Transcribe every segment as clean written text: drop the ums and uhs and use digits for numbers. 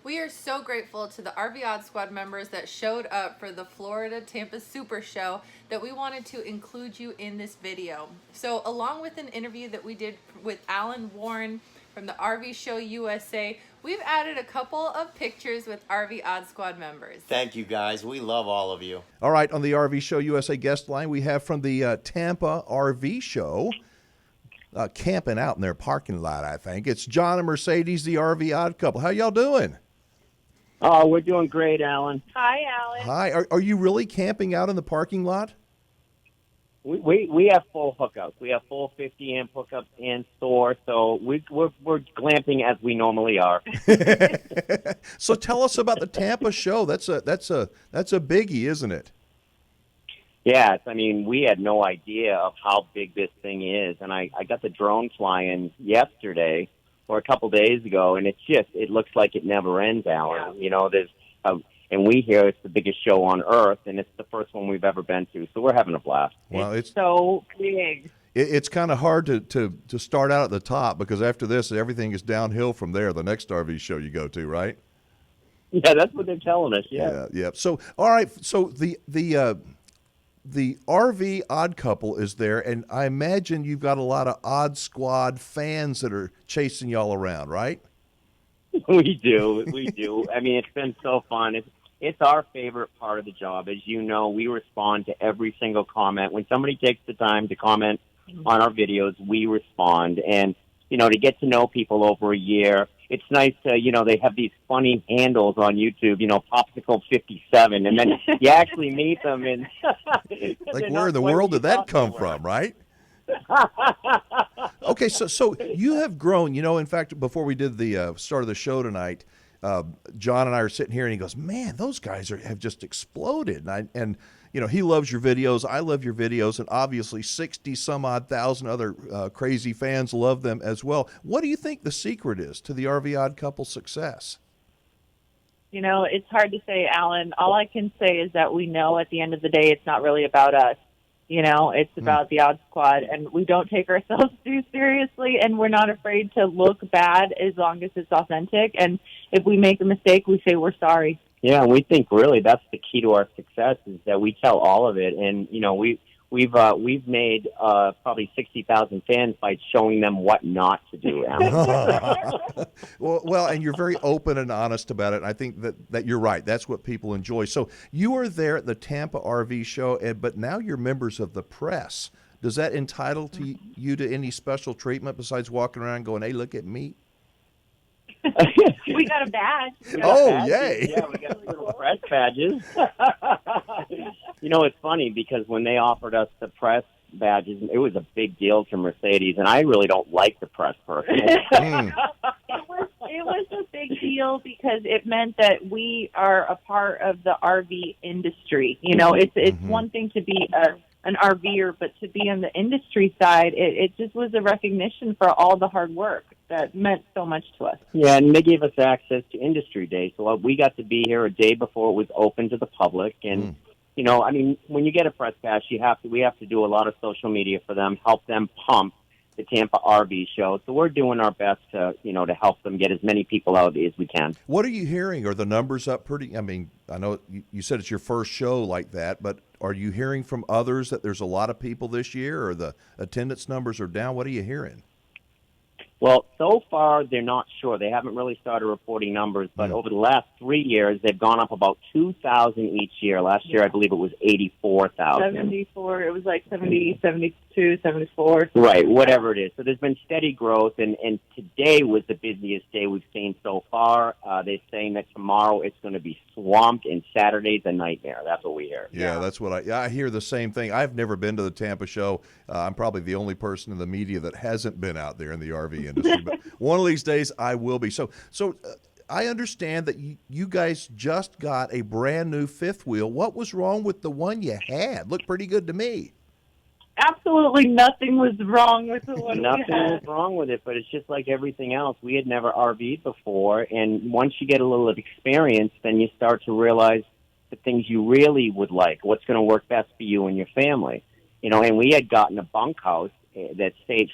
We are so grateful to the RV Odd Squad members that showed up for the Florida Tampa Supershow that we wanted to include you in this video. So along with an interview that we did with Allan Warren from the RV Show USA, we've added a couple of pictures with RV Odd Squad members. Thank you, guys. We love all of you. All right, on the RV Show USA guest line, we have from the Tampa RV Show, camping out in their parking lot, I think. It's John and Mercedes, the RV Odd Couple. How y'all doing? Oh, we're doing great, Allan. Hi, Allan. Hi. Are you really camping out in the parking lot? We have full hookups. We have full 50-amp hookups and store, so we're glamping as we normally are. So tell us about the Tampa show. That's a biggie, isn't it? Yes, I mean, we had no idea of how big this thing is, and I got the drone flying yesterday or a couple days ago, and it looks like it never ends, Allan. Yeah. You know, and we hear it's the biggest show on earth, and it's the first one we've ever been to, so we're having a blast. Well, it's so big. It's kind of hard to start out at the top, because after this, everything is downhill from there, the next RV show you go to, right? Yeah, that's what they're telling us, Yeah. So, all right, so the RV Odd Couple is there, and I imagine you've got a lot of Odd Squad fans that are chasing y'all around, right? We do. I mean, it's been so fun. It's our favorite part of the job. As you know, we respond to every single comment. When somebody takes the time to comment on our videos, we respond. And, you know, to get to know people over a year, it's nice to, you know, they have these funny handles on YouTube, you know, Popsicle 57, and then you actually meet them. And like, where in the world did that come from, right? Okay, so you have grown. You know, in fact, before we did the start of the show tonight, John and I are sitting here, and he goes, "Man, those guys have just exploded." And you know, he loves your videos. I love your videos, and obviously 60-some-odd thousand other crazy fans love them as well. What do you think the secret is to the RV Odd Couple success? You know, it's hard to say, Allan. All I can say is that we know at the end of the day it's not really about us. You know, it's about the Odd Squad, and we don't take ourselves too seriously, and we're not afraid to look bad as long as it's authentic. And if we make a mistake, we say we're sorry. Yeah, we think really that's the key to our success is that we tell all of it, and you know we've made probably 60,000 fans by showing them what not to do. Well, and you're very open and honest about it. And I think that you're right. That's what people enjoy. So you were there at the Tampa RV show, but now you're members of the press. Does that entitle you to any special treatment besides walking around going, "Hey, look at me"? We got a badge. Yay! Yeah, we got little press badges. You know, it's funny because when they offered us the press badges, it was a big deal to Mercedes, and I really don't like the press personally. It was a big deal because it meant that we are a part of the RV industry. You know, it's one thing to be an RVer, but to be on the industry side, it just was a recognition for all the hard work that meant so much to us. Yeah, and they gave us access to Industry Day, so we got to be here a day before it was open to the public. And you know, I mean, when you get a press pass, we have to do a lot of social media for them, help them pump the Tampa RV show. So we're doing our best to help them get as many people out as we can. What are you hearing? Are the numbers up pretty? I mean, I know you said it's your first show like that, but are you hearing from others that there's a lot of people this year, or the attendance numbers are down? What are you hearing? Well, so far, they're not sure. They haven't really started reporting numbers, but over the last 3 years, they've gone up about 2,000 each year. Last year, I believe it was 84,000. 74. It was like 70, 72, 74. Right, whatever it is. So there's been steady growth, and today was the busiest day we've seen so far. They're saying that tomorrow it's going to be swamped, and Saturday's a nightmare. That's what we hear. Yeah, that's what I hear the same thing. I've never been to the Tampa show. I'm probably the only person in the media that hasn't been out there in the RV industry, but one of these days I will be. So I understand that you guys just got a brand new fifth wheel. What was wrong with the one you had? Looked pretty good to me. Absolutely nothing was wrong with the one Nothing we had. was wrong with it, but it's just like everything else. We had never RV'd before, and once you get a little of experience, then you start to realize the things you really would like, what's going to work best for you and your family. You know, and we had gotten a bunkhouse that Sage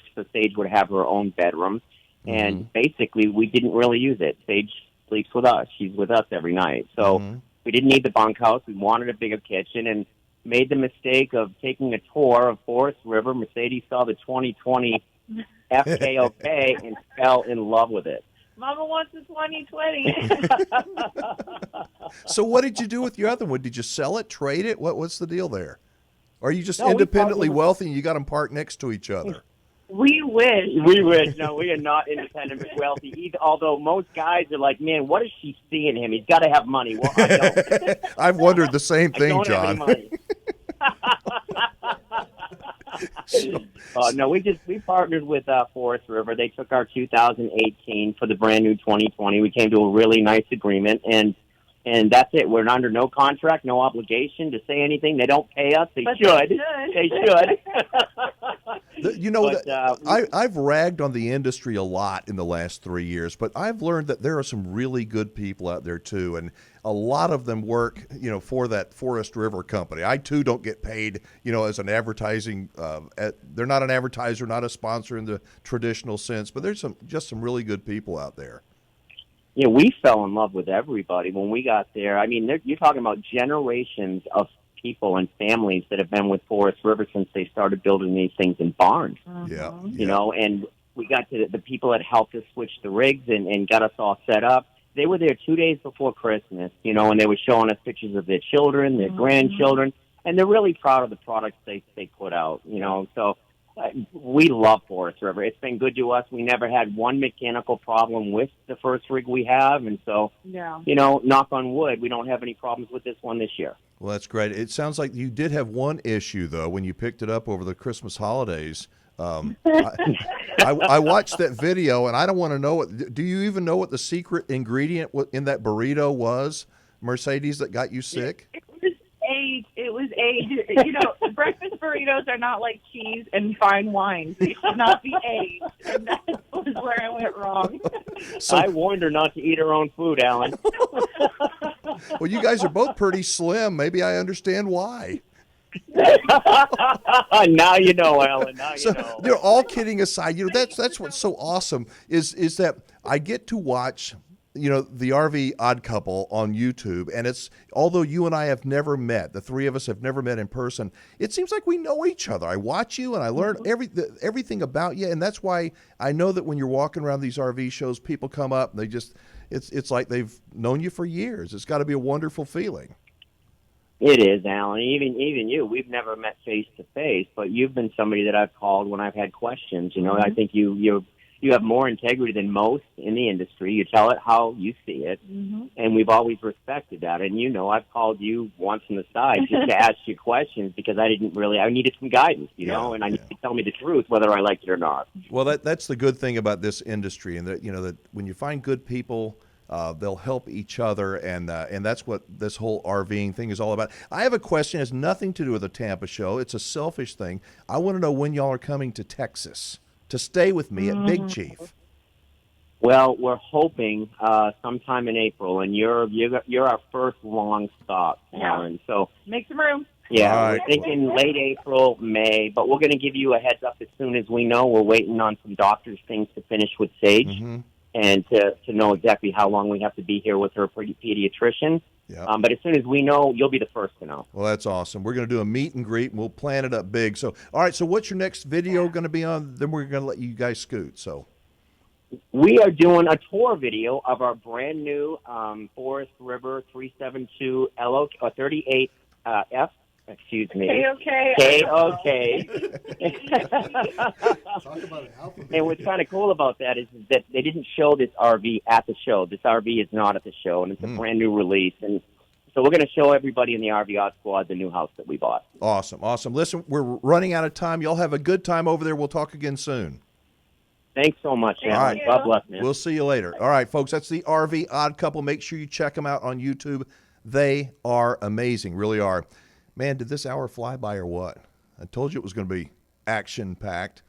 would have her own bedroom, and basically we didn't really use it. Sage sleeps with us. She's with us every night. So we didn't need the bunkhouse. We wanted a bigger kitchen and made the mistake of taking a tour of Forest River. Mercedes saw the 2020 FKOK and fell in love with it. Mama wants the 2020. So what did you do with your other one? Did you sell it, trade it? What's the deal there? Or are you just No, we independently partnered- wealthy and you got them parked next to each other? We wish. We wish. No, we are not independent but wealthy either. Although most guys are like, man, what does she see in him? He's got to have money. Well, I don't. I've wondered the same I thing, don't have John. any money. No, we partnered with Forest River. They took our 2018 for the brand new 2020. We came to a really nice agreement, and that's it. We're under no contract, no obligation to say anything. They don't pay us. They should. They should. You know, But, I've ragged on the industry a lot in the last 3 years, but I've learned that there are some really good people out there too, and a lot of them work, for that Forest River company. I too don't get paid, as an advertising. They're not an advertiser, not a sponsor in the traditional sense, but there's just some really good people out there. We fell in love with everybody when we got there. I mean, you're talking about generations of people and families that have been with Forest River since they started building these things in barns. Yeah. And we got to the people that helped us switch the rigs and got us all set up. They were there 2 days before Christmas, and they were showing us pictures of their children, their grandchildren, and they're really proud of the products they put out, So we love Forest River. It's been good to us. We never had one mechanical problem with the first rig we have, and so, knock on wood, we don't have any problems with this one this year. Well, that's great. It sounds like you did have one issue, though, when you picked it up over the Christmas holidays. I watched that video, and I don't want to know do you even know what the secret ingredient in that burrito was, Mercedes, that got you sick? It was age. Breakfast burritos are not like cheese and fine wines. They should not be aged. And that was where I went wrong. So, I warned her not to eat her own food, Allan. Well, you guys are both pretty slim. Maybe I understand why. Now you know, Allan. Now you know. All kidding aside, that's what's so awesome is that I get to watch the RV Odd Couple on YouTube, and it's, although you and I have never met, the three of us have never met in person, it seems like we know each other. I watch you and I learn everything about you, and that's why I know that when you're walking around these RV shows, people come up and it's like they've known you for years. It's got to be a wonderful feeling. It is, Allan. Even you, we've never met face to face, but you've been somebody that I've called when I've had questions. I think you have more integrity than most in the industry. You tell it how you see it, and we've always respected that. And I've called you once on the side just to ask you questions because I needed some guidance, and I need to tell me the truth whether I liked it or not. Well, that's the good thing about this industry, and that that when you find good people, they'll help each other, and that's what this whole RVing thing is all about. I have a question. It has nothing to do with the Tampa show. It's a selfish thing. I want to know when y'all are coming to Texas to stay with me at Big Chief. Well, we're hoping sometime in April, and you're our first long stop, Allan. So make some room. Yeah, right. We're thinking late April, May, but we're going to give you a heads up as soon as we know. We're waiting on some doctor's things to finish with Sage, and to know exactly how long we have to be here with her pediatrician. Yeah. But as soon as we know, you'll be the first to know. Well, that's awesome. We're going to do a meet and greet, and we'll plan it up big. So, all right, so what's your next video going to be on? Then we're going to let you guys scoot. So, we are doing a tour video of our brand new Forest River 372 38F. Excuse me. K-O-K. And what's kind of cool about that is that they didn't show this RV at the show. This RV is not at the show, and it's a brand new release. And so we're going to show everybody in the RV Odd Squad the new house that we bought. Awesome. Listen, we're running out of time. Y'all have a good time over there. We'll talk again soon. Thanks so much, Allan. All right. God bless, man. We'll see you later. All right, folks, that's the RV Odd Couple. Make sure you check them out on YouTube. They are amazing, really are. Man, did this hour fly by or what? I told you it was going to be action-packed.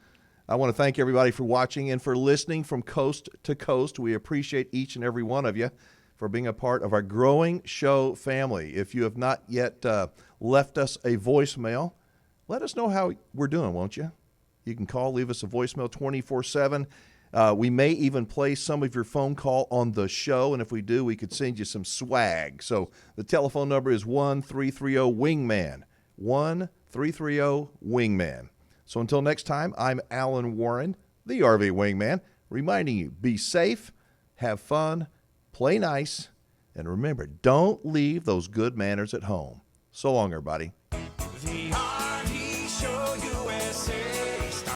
I want to thank everybody for watching and for listening from coast to coast. We appreciate each and every one of you for being a part of our growing show family. If you have not yet left us a voicemail, let us know how we're doing, won't you? You can call, leave us a voicemail 24/7. We may even play some of your phone call on the show, and if we do, we could send you some swag. So the telephone number is 1-330-WINGMAN, 1-330-WINGMAN. So until next time, I'm Allan Warren, the RV Wingman, reminding you, be safe, have fun, play nice, and remember, don't leave those good manners at home. So long, everybody. The